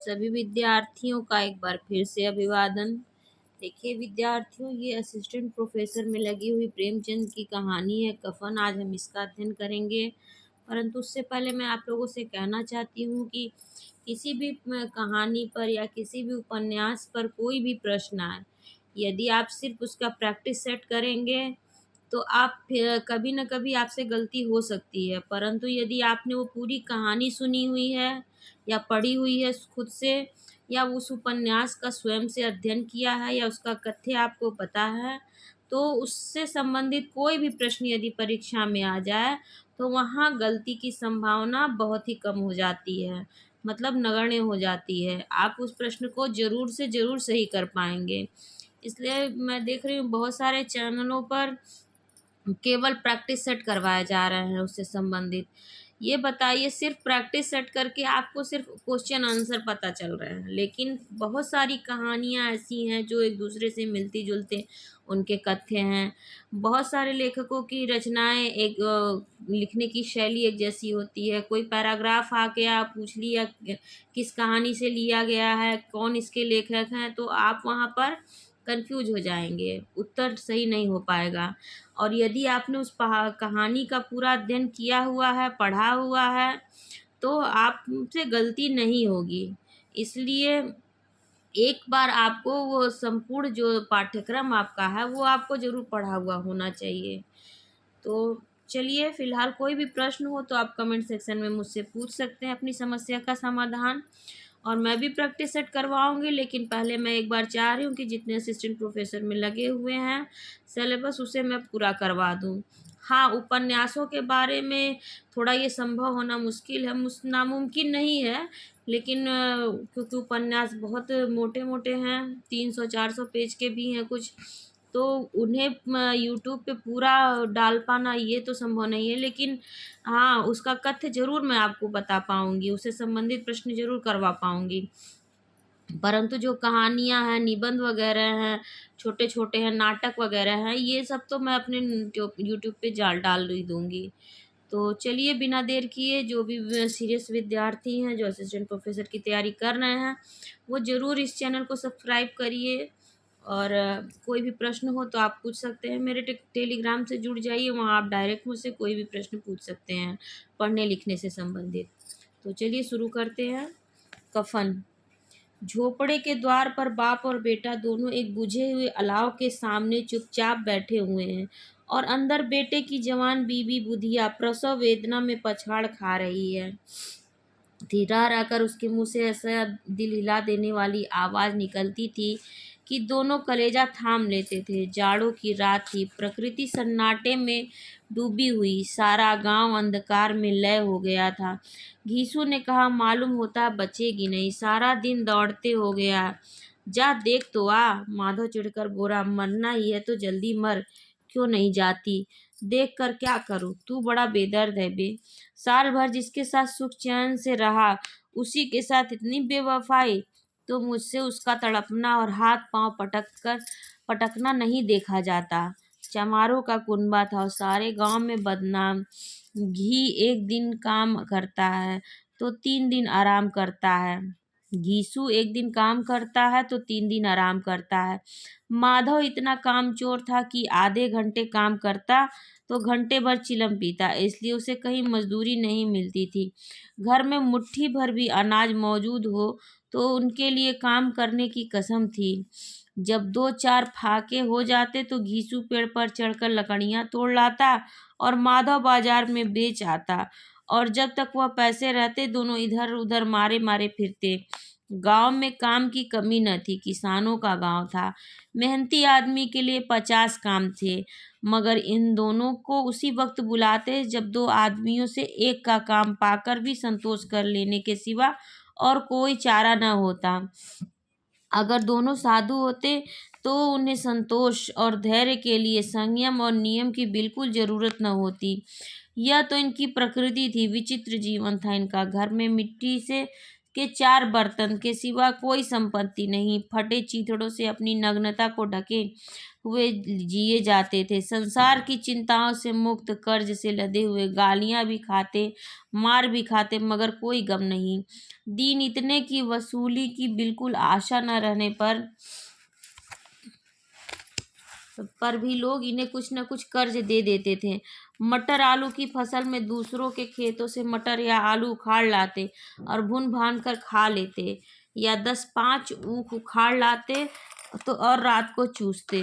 सभी विद्यार्थियों का एक बार फिर से अभिवादन। देखिए विद्यार्थियों, ये असिस्टेंट प्रोफेसर में लगी हुई प्रेमचंद की कहानी है कफन। आज हम इसका अध्ययन करेंगे, परंतु उससे पहले मैं आप लोगों से कहना चाहती हूँ कि किसी भी कहानी पर या किसी भी उपन्यास पर कोई भी प्रश्न आए, यदि आप सिर्फ उसका प्रैक्टिस सेट करेंगे तो आप फिर कभी न कभी आपसे गलती हो सकती है। परंतु यदि आपने वो पूरी कहानी सुनी हुई है या पढ़ी हुई है खुद से, या उस उपन्यास का स्वयं से अध्ययन किया है या उसका कथ्य आपको पता है, तो उससे संबंधित कोई भी प्रश्न यदि परीक्षा में आ जाए तो वहाँ गलती की संभावना बहुत ही कम हो जाती है, मतलब नगण्य हो जाती है। आप उस प्रश्न को ज़रूर से ज़रूर सही कर पाएंगे। इसलिए मैं देख रही हूँ बहुत सारे चैनलों पर केवल प्रैक्टिस सेट करवाए जा रहे हैं उससे संबंधित। ये बताइए, सिर्फ प्रैक्टिस सेट करके आपको सिर्फ क्वेश्चन आंसर पता चल रहे हैं, लेकिन बहुत सारी कहानियाँ ऐसी हैं जो एक दूसरे से मिलती जुलते उनके कथ्य हैं। बहुत सारे लेखकों की रचनाएं एक लिखने की शैली एक जैसी होती है। कोई पैराग्राफ आके आप पूछ लिया किस कहानी से लिया गया है, कौन इसके लेखक हैं, तो आप वहाँ पर कंफ्यूज हो जाएंगे, उत्तर सही नहीं हो पाएगा। और यदि आपने उस कहानी का पूरा अध्ययन किया हुआ है, पढ़ा हुआ है, तो आपसे गलती नहीं होगी। इसलिए एक बार आपको वो संपूर्ण जो पाठ्यक्रम आपका है वो आपको ज़रूर पढ़ा हुआ होना चाहिए। तो चलिए, फ़िलहाल कोई भी प्रश्न हो तो आप कमेंट सेक्शन में मुझसे पूछ सकते हैं अपनी समस्या का समाधान, और मैं भी प्रैक्टिस सेट करवाऊँगी। लेकिन पहले मैं एक बार चाह रही हूँ कि जितने असिस्टेंट प्रोफ़ेसर में लगे हुए हैं सिलेबस, उसे मैं पूरा करवा दूँ। हाँ, उपन्यासों के बारे में थोड़ा ये संभव होना मुश्किल है, नामुमकिन नहीं है, लेकिन क्योंकि उपन्यास बहुत मोटे-मोटे हैं, 300-400 पेज के भी हैं कुछ, तो उन्हें यूट्यूब पे पूरा डाल पाना ये तो संभव नहीं है। लेकिन हाँ, उसका कथ्य ज़रूर मैं आपको बता पाऊँगी, उससे संबंधित प्रश्न ज़रूर करवा पाऊँगी। परंतु जो कहानियाँ हैं, निबंध वगैरह हैं, छोटे-छोटे हैं, नाटक वगैरह हैं, ये सब तो मैं अपने जो यूट्यूब पे डाल ही दूँगी। तो चलिए, बिना देर किए जो भी सीरियस विद्यार्थी हैं, जो असिस्टेंट प्रोफ़ेसर की तैयारी कर रहे हैं, वो ज़रूर इस चैनल को सब्सक्राइब करिए। और कोई भी प्रश्न हो तो आप पूछ सकते हैं, मेरे टेलीग्राम से जुड़ जाइए, वहाँ आप डायरेक्ट मुझसे कोई भी प्रश्न पूछ सकते हैं पढ़ने लिखने से संबंधित। तो चलिए शुरू करते हैं। कफन। झोपड़े के द्वार पर बाप और बेटा दोनों एक बुझे हुए अलाव के सामने चुपचाप बैठे हुए हैं, और अंदर बेटे की जवान बीवी बुधिया प्रसव वेदना में पछाड़ खा रही है। धीरा आकर उसके मुंह से ऐसा दिल हिला देने वाली आवाज़ निकलती थी कि दोनों कलेजा थाम लेते थे। जाड़ों की रात थी, प्रकृति सन्नाटे में डूबी हुई, सारा गांव अंधकार में लय हो गया था। घीसू ने कहा, मालूम होता बचेगी नहीं, सारा दिन दौड़ते हो गया। जा देख तो आ। माधव चिढ़कर बोला, मरना ही है तो जल्दी मर, क्यों नहीं जाती? देख कर क्या करूं, तू बड़ा बेदर्द है बे। साल भर जिसके साथ सुख चैन से रहा, उसी के साथ इतनी बेवफाई। तो मुझसे उसका तड़पना और हाथ पांव पटकना नहीं देखा जाता। चमारों का कुनबा था और सारे गांव में बदनाम। घी एक दिन काम करता है तो 3 दिन आराम करता है। घीसू एक दिन काम करता है तो 3 दिन आराम करता है। माधव इतना कामचोर था कि आधे घंटे काम करता तो घंटे भर चिलम पीता, इसलिए उसे कहीं मजदूरी नहीं मिलती थी। घर में मुट्ठी भर भी अनाज मौजूद हो तो उनके लिए काम करने की कसम थी। जब 2-4 फाके हो जाते तो घीसू पेड़ पर चढ़कर लकड़ियां तोड़ लाता और माधव बाजार में बेच आता, और जब तक वह पैसे रहते दोनों इधर उधर मारे मारे फिरते। गांव में काम की कमी न थी, किसानों का गांव था। मेहनती आदमी के लिए 50 काम थे, मगर इन दोनों को उसी वक्त बुलाते जब दो आदमियों से एक का काम पाकर भी संतोष कर लेने के सिवा और कोई चारा न होता। अगर दोनों साधु होते तो उन्हें संतोष और धैर्य के लिए संयम और नियम की बिल्कुल ज़रूरत न होती। यह तो इनकी प्रकृति थी। विचित्र जीवन था इनका। घर में मिट्टी से के 4 बर्तन के सिवा कोई संपत्ति नहीं। फटे चीथड़ों से अपनी नग्नता को ढके हुए जिए जाते थे। संसार की चिंताओं से मुक्त, कर्ज से लदे हुए, गालियां भी खाते, मार भी खाते, मगर कोई गम नहीं। दिन इतने की वसूली की बिल्कुल आशा न रहने पर भी लोग इन्हें कुछ न कुछ कर्ज दे देते थे। मटर आलू की फसल में दूसरों के खेतों से मटर या आलू उखाड़ लाते और भून भान कर खा लेते, या 10-5 ऊख उखाड़ लाते तो और रात को चूसते।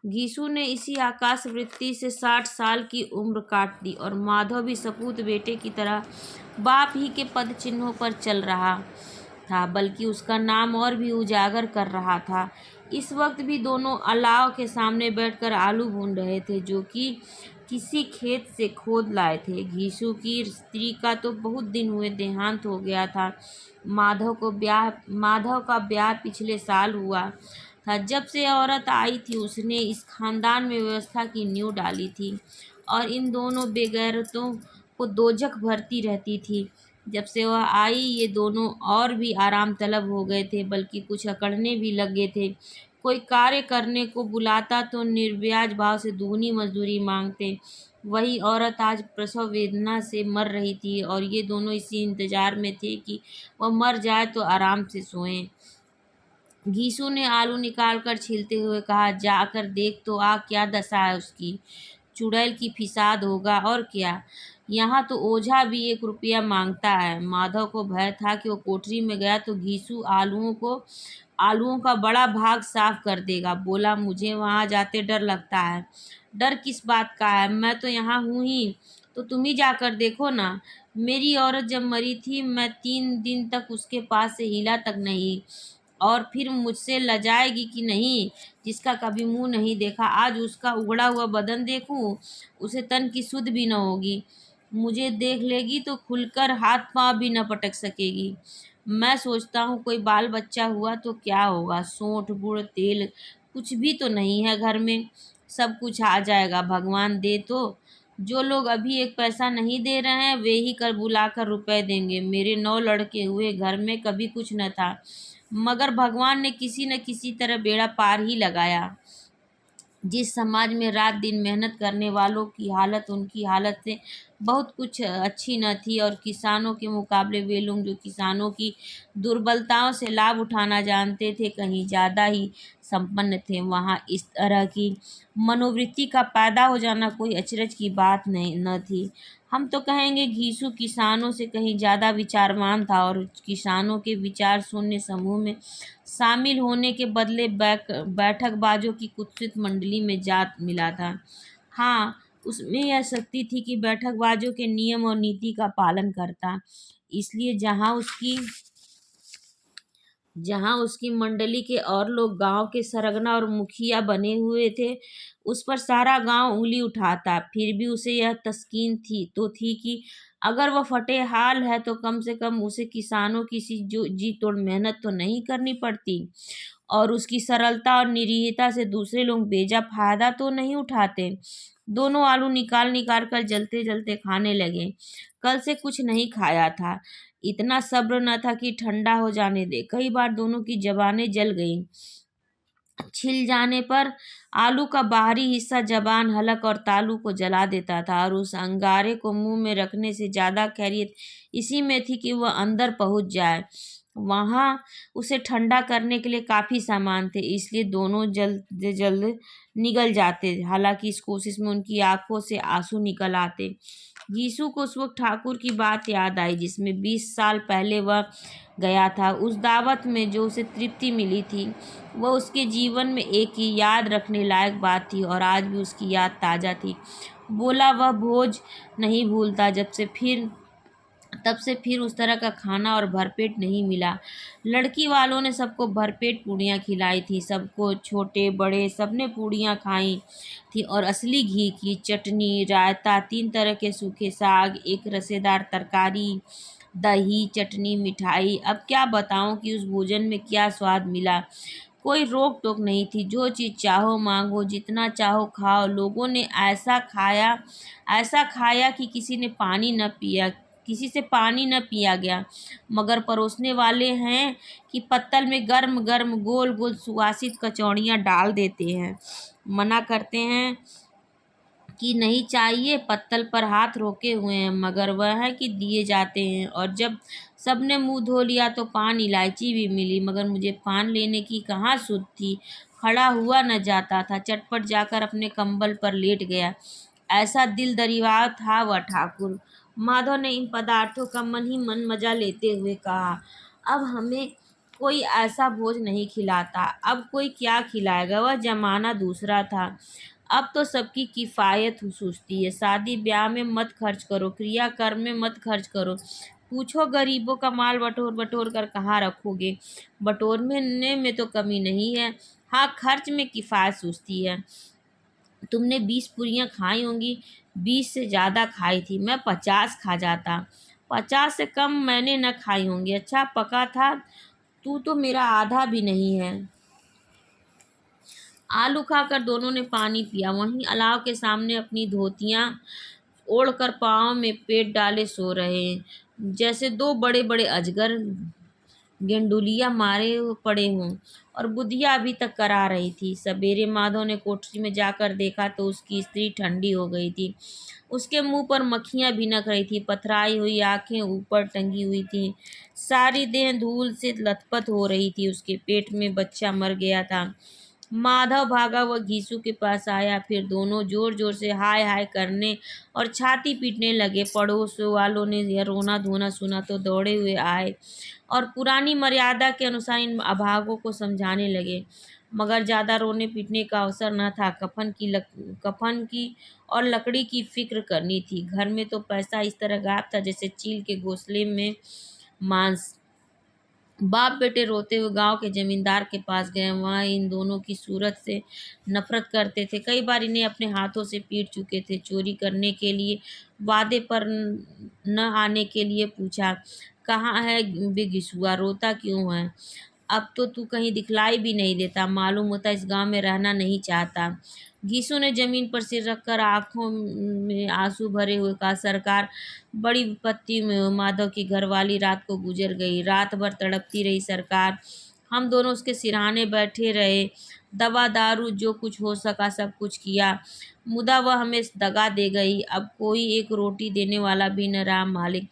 घीसू ने इसी आकाश वृत्ति से 60 साल की उम्र काट दी और माधव भी सपूत बेटे की तरह बाप ही के पद चिन्हों पर चल रहा था, बल्कि उसका नाम और भी उजागर कर रहा था। इस वक्त भी दोनों अलाव के सामने बैठकर आलू भून रहे थे, जो कि किसी खेत से खोद लाए थे। घीसू की स्त्री का तो बहुत दिन हुए देहांत हो गया था। माधव का ब्याह पिछले साल हुआ था। जब से औरत आई थी, उसने इस खानदान में व्यवस्था की नींव डाली थी और इन दोनों बेगैरतों को दोजख भरती रहती थी। जब से वह आई, ये दोनों और भी आराम तलब हो गए थे, बल्कि कुछ अकड़ने भी लगे थे। कोई कार्य करने को बुलाता तो निर्व्याज भाव से दुगनी मजदूरी मांगते। वही औरत आज प्रसव वेदना से मर रही थी और ये दोनों इसी इंतजार में थे कि वह मर जाए तो आराम से सोएं। घीसू ने आलू निकाल कर छीलते हुए कहा, जाकर देख तो आ, क्या दशा है उसकी। चुड़ैल की फिसाद होगा और क्या। यहाँ तो ओझा भी 1 रुपया मांगता है। माधव को भय था कि वो कोठरी में गया तो घीसू आलूओं का बड़ा भाग साफ कर देगा। बोला, मुझे वहाँ जाते डर लगता है। डर किस बात का है, मैं तो यहाँ हूँ ही, तो तुम ही जाकर देखो ना। मेरी औरत जब मरी थी, मैं 3 दिन तक उसके पास से हिला तक नहीं, और फिर मुझसे लजाएगी कि नहीं। जिसका कभी मुंह नहीं देखा, आज उसका उगड़ा हुआ बदन देखूं, उसे तन की सुध भी न होगी। मुझे देख लेगी तो खुलकर हाथ पांव भी न पटक सकेगी। मैं सोचता हूँ कोई बाल बच्चा हुआ तो क्या होगा। सोंठ गुड़ तेल कुछ भी तो नहीं है घर में। सब कुछ आ जाएगा, भगवान दे तो। जो लोग अभी 1 पैसा नहीं दे रहे हैं, वे ही कर बुलाकर रुपए देंगे। मेरे 9 लड़के हुए, घर में कभी कुछ न था, मगर भगवान ने किसी न किसी तरह बेड़ा पार ही लगाया। जिस समाज में रात दिन मेहनत करने वालों की हालत उनकी हालत से बहुत कुछ अच्छी न थी, और किसानों के मुकाबले वे लोग जो किसानों की दुर्बलताओं से लाभ उठाना जानते थे, कहीं ज़्यादा ही संपन्न थे, वहाँ इस तरह की मनोवृत्ति का पैदा हो जाना कोई अचरज की बात नहीं न थी। हम तो कहेंगे घीसू किसानों से कहीं ज़्यादा विचारवान था और किसानों के विचार शून्य समूह में शामिल होने के बदले बैठकबाजों की कुत्सित मंडली में जा मिला था। हाँ, उसमें यह शक्ति थी कि बैठकबाजों के नियम और नीति का पालन करता। इसलिए जहाँ उसकी मंडली के और लोग गांव के सरगना और मुखिया बने हुए थे, उस पर सारा गांव उंगली उठाता। फिर भी उसे यह तस्कीन थी कि अगर वह फटे हाल है तो कम से कम उसे किसानों की सी जो जी तोड़ मेहनत तो नहीं करनी पड़ती, और उसकी सरलता और निरीहता से दूसरे लोग बेजा फायदा तो नहीं उठाते। दोनों आलू निकाल निकाल कर जलते जलते खाने लगे। कल से कुछ नहीं खाया था, इतना सब्र न था कि ठंडा हो जाने दे। कई बार दोनों की जबानें जल गईं। छिल जाने पर आलू का बाहरी हिस्सा जबान, हलक और तालू को जला देता था, और उस अंगारे को मुंह में रखने से ज़्यादा खैरियत इसी में थी कि वह अंदर पहुंच जाए। वहाँ उसे ठंडा करने के लिए काफ़ी सामान थे, इसलिए दोनों जल्द जल्द निगल जाते। हालांकि इस कोशिश में उनकी आंखों से आंसू निकल आते। यीशु को उस वक्त ठाकुर की बात याद आई, जिसमें 20 साल पहले वह गया था। उस दावत में जो उसे तृप्ति मिली थी, वह उसके जीवन में एक ही याद रखने लायक बात थी, और आज भी उसकी याद ताज़ा थी। बोला, वह भोज नहीं भूलता तब से फिर उस तरह का खाना और भरपेट नहीं मिला। लड़की वालों ने सबको भरपेट पूड़ियाँ खिलाई थी। सबको, छोटे बड़े, सबने पूड़ियाँ खाई थी, और असली घी की चटनी, रायता, 3 तरह के सूखे साग, एक रसेदार तरकारी, दही, चटनी, मिठाई। अब क्या बताऊं कि उस भोजन में क्या स्वाद मिला। कोई रोक टोक नहीं थी, जो चीज़ चाहो मांगो, जितना चाहो खाओ। लोगों ने ऐसा खाया कि किसी ने पानी न पिया। किसी से पानी न पिया गया, मगर परोसने वाले हैं कि पत्तल में गर्म गर्म गोल गोल सुवासित कचौड़ियाँ डाल देते हैं। मना करते हैं कि नहीं चाहिए, पत्तल पर हाथ रोके हुए हैं, मगर वह है कि दिए जाते हैं। और जब सबने मुंह धो लिया तो पान इलायची भी मिली, मगर मुझे पान लेने की कहाँ सुध थी। खड़ा हुआ न जाता था, चटपट जाकर अपने कंबल पर लेट गया। ऐसा दिल दरिया था वह ठाकुर। माधव ने इन पदार्थों का मन ही मन मजा लेते हुए कहा, अब हमें कोई ऐसा भोज नहीं खिलाता, अब कोई क्या खिलाएगा। वह जमाना दूसरा था। अब तो सबकी किफ़ायत सूझती है। शादी ब्याह में मत खर्च करो, क्रियाकर्म में मत खर्च करो। पूछो गरीबों का माल बटोर बटोर कर कहाँ रखोगे। बटोरने में तो कमी नहीं है, हाँ खर्च में किफ़ायत सूझती है। तुमने 20 पूरियाँ खाई होंगी, 20 से ज़्यादा खाई थी, मैं 50 खा जाता। 50 से कम मैंने न खाई होंगी। अच्छा पका था, तू तो मेरा आधा भी नहीं है। आलू खाकर दोनों ने पानी पिया। वहीं अलाव के सामने अपनी धोतियाँ ओढ़कर पाँव में पेट डाले सो रहे, जैसे दो बड़े बड़े अजगर गेंडुलिया मारे पड़े हों। और बुधिया अभी तक करा रही थी। सवेरे माधव ने कोठरी में जाकर देखा तो उसकी स्त्री ठंडी हो गई थी। उसके मुंह पर मक्खियाँ भिनक रही थी, पथराई हुई आंखें ऊपर टंगी हुई थी, सारी देह धूल से लथपथ हो रही थी। उसके पेट में बच्चा मर गया था। माधव भागा वह घीसू के पास आया, फिर दोनों जोर जोर से हाय हाय करने और छाती पीटने लगे। पड़ोस वालों ने यह रोना धोना सुना तो दौड़े हुए आए और पुरानी मर्यादा के अनुसार इन अभागों को समझाने लगे, मगर ज़्यादा रोने पीटने का अवसर न था। कफन की और लकड़ी की फिक्र करनी थी। घर में तो पैसा इस तरह गायब था जैसे चील के घोंसले में मांस। बाप बेटे रोते हुए गांव के जमींदार के पास गए। वहाँ इन दोनों की सूरत से नफरत करते थे। कई बार इन्हें अपने हाथों से पीट चुके थे। चोरी करने के लिए, वादे पर न आने के लिए पूछा, कहाँ है बे घिसुआ, रोता क्यों है। अब तो तू कहीं दिखलाई भी नहीं देता, मालूम होता इस गांव में रहना नहीं चाहता। घीसू ने जमीन पर सिर रखकर आंखों में आंसू भरे हुए कहा, सरकार बड़ी विपत्ति में हो। माधव की घरवाली रात को गुजर गई, रात भर तड़पती रही सरकार। हम दोनों उसके सिरहाने बैठे रहे, दवा दारू जो कुछ हो सका सब कुछ किया, मुदा वह हमें दगा दे गई। अब कोई एक रोटी देने वाला भी न रहा मालिक।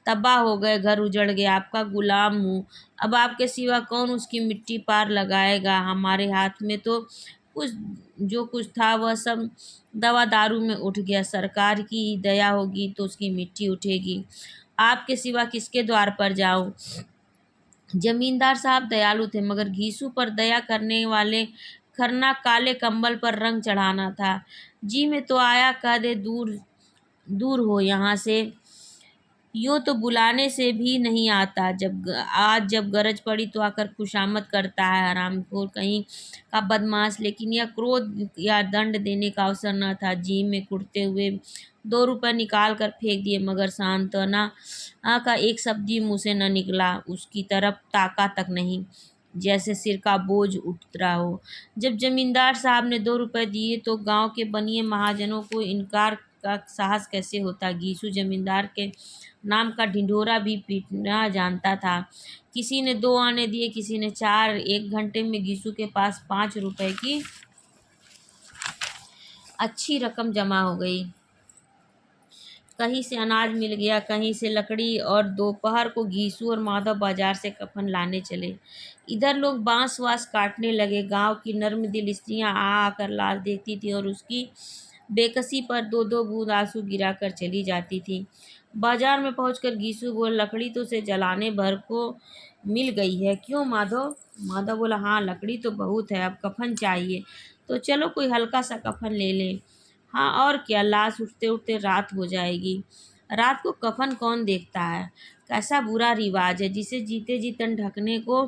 तबाह हो गए, घर उजड़ गया, आपका गुलाम हूँ। अब आपके सिवा कौन उसकी मिट्टी पार लगाएगा। हमारे हाथ में तो कुछ जो कुछ था वह सब दवा दारू में उठ गया। सरकार की ही दया होगी तो उसकी मिट्टी उठेगी। आपके सिवा किसके द्वार पर जाऊं। जमींदार साहब दयालु थे, मगर घीसू पर दया करने वाले खरना काले कंबल पर रंग चढ़ाना था। जी में तो आया, कह दे दूर दूर हो यहाँ से। यूँ तो बुलाने से भी नहीं आता, आज जब गरज पड़ी तो आकर खुशामद करता है, हरामखोर कहीं का बदमाश। लेकिन यह क्रोध या दंड देने का अवसर न था। जी में कुटते हुए 2 रुपये निकाल कर फेंक दिए, मगर सांत्वना का एक शब्द भी मुँह से न निकला। उसकी तरफ ताका तक नहीं, जैसे सिर का बोझ उतरा हो। जब जमींदार साहब ने 2 रुपये दिए तो गांव के बनिए महाजनों को इनकार का साहस कैसे होता। घीसू जमींदार के नाम का ढिंढोरा भी पीटना जानता था। किसी ने 2 आने दिए, किसी ने 4। 1 घंटे में घीसू के पास 5 रुपए की अच्छी रकम जमा हो गई। कहीं से अनाज मिल गया, कहीं से लकड़ी, और दोपहर को घीसू और माधव बाजार से कफन लाने चले। इधर लोग बांस वास काटने लगे। गांव की नर्म दिल स्त्रियां आ आकर लाश देखती थी और उसकी बेकसी पर 2-2 बूंद आंसू गिरा कर चली जाती थी। बाजार में पहुंचकर घीसू बोला, लकड़ी तो उसे जलाने भर को मिल गई है, क्यों माधव। माधव बोला, हाँ लकड़ी तो बहुत है, अब कफन चाहिए तो चलो कोई हल्का सा कफन ले लें। हाँ और क्या, लाश उठते उठते रात हो जाएगी। रात को कफन कौन देखता है। कैसा बुरा रिवाज है, जिसे जीते जी तन ढकने को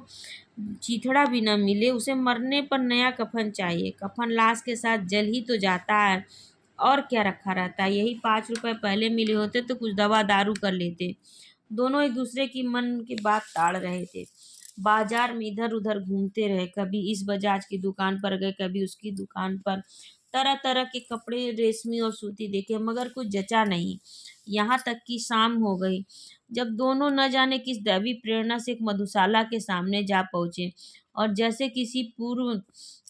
चीथड़ा भी न मिले, उसे मरने पर नया कफन चाहिए। कफन लाश के साथ जल ही तो जाता है, और क्या रखा रहता है। यही 5 रुपए पहले मिले होते तो कुछ दवा दारू कर लेते। दोनों एक दूसरे की मन की बात टाल रहे थे। बाजार में इधर उधर घूमते रहे, कभी इस बजाज की दुकान पर गए, कभी उसकी दुकान पर। तरह तरह के कपड़े रेशमी और सूती देखे मगर कुछ जचा नहीं। यहाँ तक कि शाम हो गई जब दोनों न जाने किस दैवी प्रेरणा से एक मधुशाला के सामने जा पहुंचे और जैसे किसी पूर्व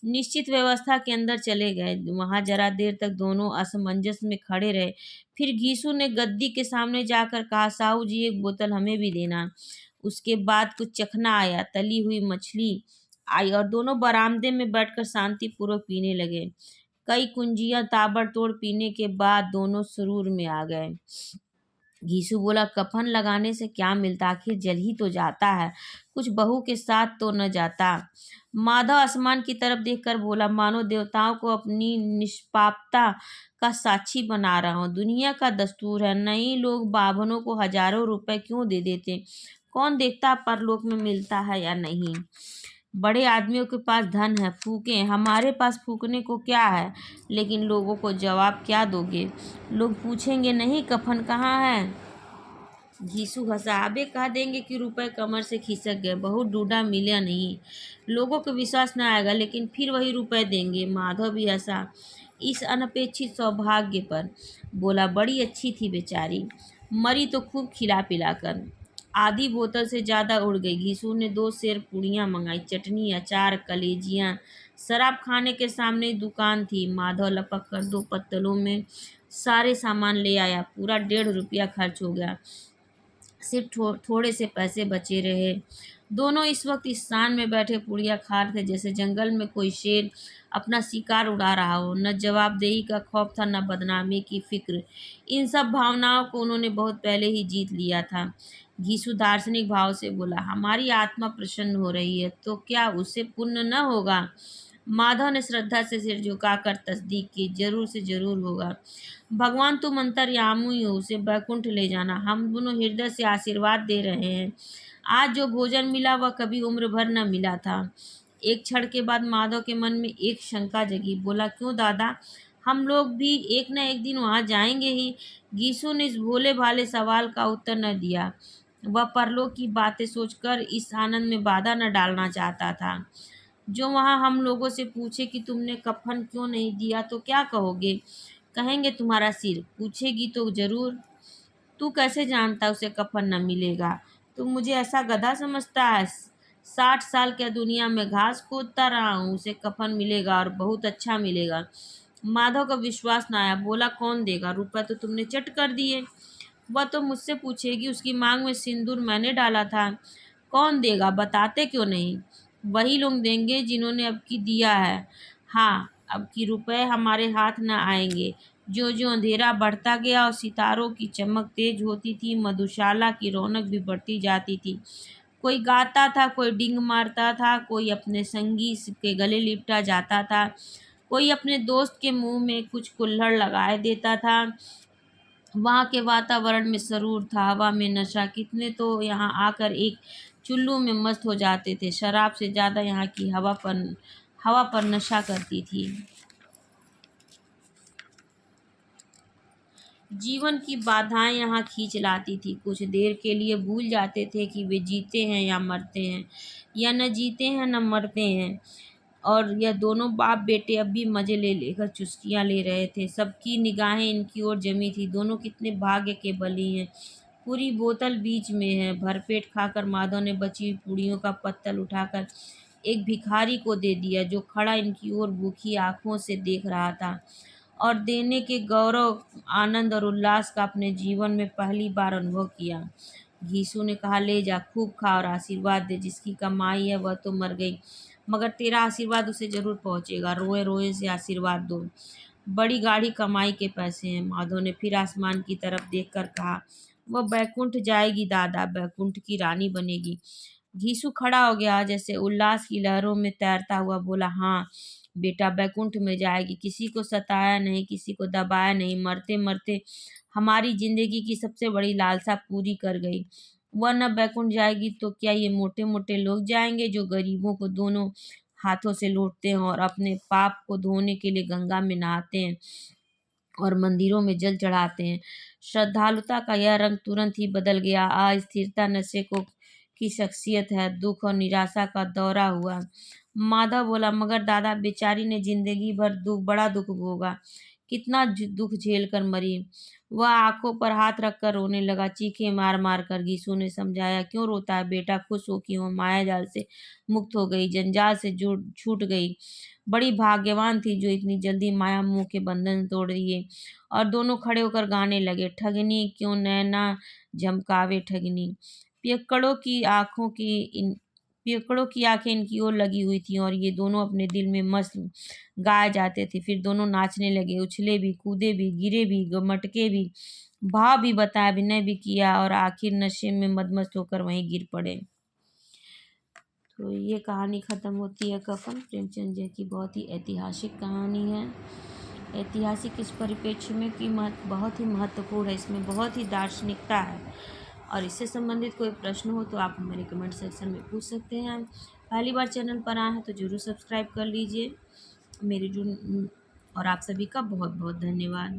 निश्चित व्यवस्था के अंदर चले गए। वहां जरा देर तक दोनों असमंजस में खड़े रहे। फिर घीसू ने गद्दी के सामने जाकर कहा, साहू जी एक बोतल हमें भी देना। उसके बाद कुछ चखना आया, तली हुई मछली आई और दोनों बरामदे में बैठकर शांतिपूर्वक पीने लगे। कई कुंजियां ताबड़तोड़ पीने के बाद दोनों सुरूर में आ गए। घीसू बोला, कफन लगाने से क्या मिलता, आखिर जल ही तो जाता है, कुछ बहू के साथ तो न जाता। माधव आसमान की तरफ देखकर बोला, मानो देवताओं को अपनी निष्पापता का साक्षी बना रहा हूँ। दुनिया का दस्तूर है, नहीं लोग बाभनों को हजारों रुपए क्यों दे देते, कौन देखता परलोक में मिलता है या नहीं। बड़े आदमियों के पास धन है, फूके, हमारे पास फूकने को क्या है। लेकिन लोगों को जवाब क्या दोगे, लोग पूछेंगे नहीं कफन कहाँ है। घीसू हंसा, अबे कह देंगे कि रुपए कमर से खिसक गए, बहुत ढूंढा मिला नहीं। लोगों को विश्वास न आएगा लेकिन फिर वही रुपए देंगे। माधव भी हंसा इस अनपेक्षित सौभाग्य पर। बोला, बड़ी अच्छी थी बेचारी, मरी तो खूब खिला पिलाकर। आधी बोतल से ज़्यादा उड़ गई। घीसू ने 2 सेर पूड़ियाँ मंगाई, चटनी, अचार, कलेजियाँ। शराब खाने के सामने ही दुकान थी। माधव लपक कर 2 पत्तलों में सारे सामान ले आया। पूरा 1.5 रुपया खर्च हो गया, सिर्फ थोड़े से पैसे बचे रहे। दोनों इस वक्त इस स्थान में बैठे पुड़िया खा रहे थे जैसे जंगल में कोई शेर अपना शिकार उड़ा रहा हो। न जवाबदेही का खौफ था, न बदनामी की फिक्र। इन सब भावनाओं को उन्होंने बहुत पहले ही जीत लिया था। घीसु दार्शनिक भाव से बोला, हमारी आत्मा प्रसन्न हो रही है तो क्या उससे पुण्य न होगा। माधव ने श्रद्धा से सिर झुकाकर तस्दीक की, जरूर से जरूर होगा। भगवान तुम अंतर्यामी हो, उसे बैकुंठ ले जाना, हम दोनों हृदय से आशीर्वाद दे रहे हैं। आज जो भोजन मिला वह कभी उम्र भर न मिला था। एक क्षण के बाद माधव के मन में एक शंका जगी। बोला, क्यों दादा, हम लोग भी एक न एक दिन वहां जाएंगे ही। गीसू ने इस भोले भाले सवाल का उत्तर न दिया। वह परलोक की बातें सोचकर इस आनंद में बाधा न डालना चाहता था। जो वहाँ हम लोगों से पूछे कि तुमने कफन क्यों नहीं दिया तो क्या कहोगे। कहेंगे तुम्हारा सिर। पूछेगी तो जरूर, तू कैसे जानता उसे कफन न मिलेगा, तू मुझे ऐसा गधा समझता है। 60 साल क्या दुनिया में घास खोदता रहा हूँ, उसे कफन मिलेगा और बहुत अच्छा मिलेगा। माधव का विश्वास न आया। बोला, कौन देगा, रुपए तो तुमने चट कर दिए। वह तो मुझसे पूछेगी, उसकी मांग में सिंदूर मैंने डाला था। कौन देगा, बताते क्यों नहीं। वही लोग देंगे जिन्होंने अब की दिया है। हाँ, अब की रुपए हमारे हाथ न आएंगे। जो जो अंधेरा बढ़ता गया और सितारों की चमक तेज होती थी, मधुशाला की रौनक भी बढ़ती जाती थी। कोई गाता था, कोई डिंग मारता था, कोई अपने संगी के गले लिपटा जाता था, कोई अपने दोस्त के मुंह में कुछ कुल्हड़ लगाए देता था। वहाँ के वातावरण में सरूर था, हवा में नशा। कितने तो यहाँ आकर एक चुल्लू में मस्त हो जाते थे। शराब से ज़्यादा यहाँ की हवा पर नशा करती थी। जीवन की बाधाएं यहाँ खींच लाती थी। कुछ देर के लिए भूल जाते थे कि वे जीते हैं या मरते हैं, या न जीते हैं न मरते हैं। और यह दोनों बाप बेटे अब भी मज़े ले लेकर चुस्कियाँ ले रहे थे। सबकी निगाहें इनकी ओर जमी थी। दोनों कितने भाग्य के बली हैं। पूरी बोतल बीच में है। भरपेट खाकर माधव ने बची हुई पूड़ियों का पत्तल उठाकर एक भिखारी को दे दिया, जो खड़ा इनकी ओर भूखी आंखों से देख रहा था और देने के गौरव, आनंद और उल्लास का अपने जीवन में पहली बार अनुभव किया। घीसू ने कहा, ले जा, खूब खा और आशीर्वाद दे। जिसकी कमाई है वह तो मर गई, मगर तेरा आशीर्वाद उसे जरूर पहुंचेगा। रोए रोए से आशीर्वाद दो, बड़ी गाढ़ी कमाई के पैसे हैं। माधव ने फिर आसमान की तरफ देखकर कहा, वह बैकुंठ जाएगी दादा, बैकुंठ की रानी बनेगी। घीसू खड़ा हो गया, जैसे उल्लास की लहरों में तैरता हुआ बोला, हाँ बेटा, बैकुंठ में जाएगी। किसी को सताया नहीं, किसी को दबाया नहीं, मरते मरते हमारी जिंदगी की सबसे बड़ी लालसा पूरी कर गई। वह न बैकुंठ जाएगी तो क्या ये मोटे मोटे लोग जाएंगे, जो गरीबों को दोनों हाथों से लूटते हैं और अपने पाप को धोने के लिए गंगा में नहाते हैं और मंदिरों में जल चढ़ाते हैं। श्रद्धालुता का यह रंग तुरंत ही बदल गया। अस्थिरता नशे को की शख्सियत है। दुख और निराशा का दौरा हुआ। माधव बोला, मगर दादा, बेचारी ने जिंदगी भर बड़ा दुख भोगा, कितना दुख झेल कर मरी। वह आंखों पर हाथ रखकर रोने लगा, चीखें मार मार कर। गीसू ने समझाया, क्यों रोता है बेटा, खुश हो कि वह माया जाल से मुक्त हो गई, जंजाल से जुड़ छूट गई। बड़ी भाग्यवान थी जो इतनी जल्दी माया मोह के बंधन तोड़ दिए। और दोनों खड़े होकर गाने लगे, ठगनी क्यों नैना झमकावे ठगनी। पियक्कड़ों की आंखों की इन पियक्कड़ों की आंखें इनकी ओर लगी हुई थी और ये दोनों अपने दिल में मस्त गाए जाते थे। फिर दोनों नाचने लगे, उछले भी, कूदे भी, गिरे भी, मटके भी, भाव भी बताया, अभिनय भी किया और आखिर नशे में मदमस्त होकर वहीं गिर पड़े। तो ये कहानी ख़त्म होती है कफन। प्रेमचंद जी की बहुत ही ऐतिहासिक कहानी है। ऐतिहासिक इस परिप्रेक्ष्य में कि बहुत ही महत्वपूर्ण है, इसमें बहुत ही दार्शनिकता है। और इससे संबंधित कोई प्रश्न हो तो आप मेरे कमेंट सेक्शन में पूछ सकते हैं। पहली बार चैनल पर आए हैं तो ज़रूर सब्सक्राइब कर लीजिए। मेरी जो और आप सभी का बहुत बहुत धन्यवाद।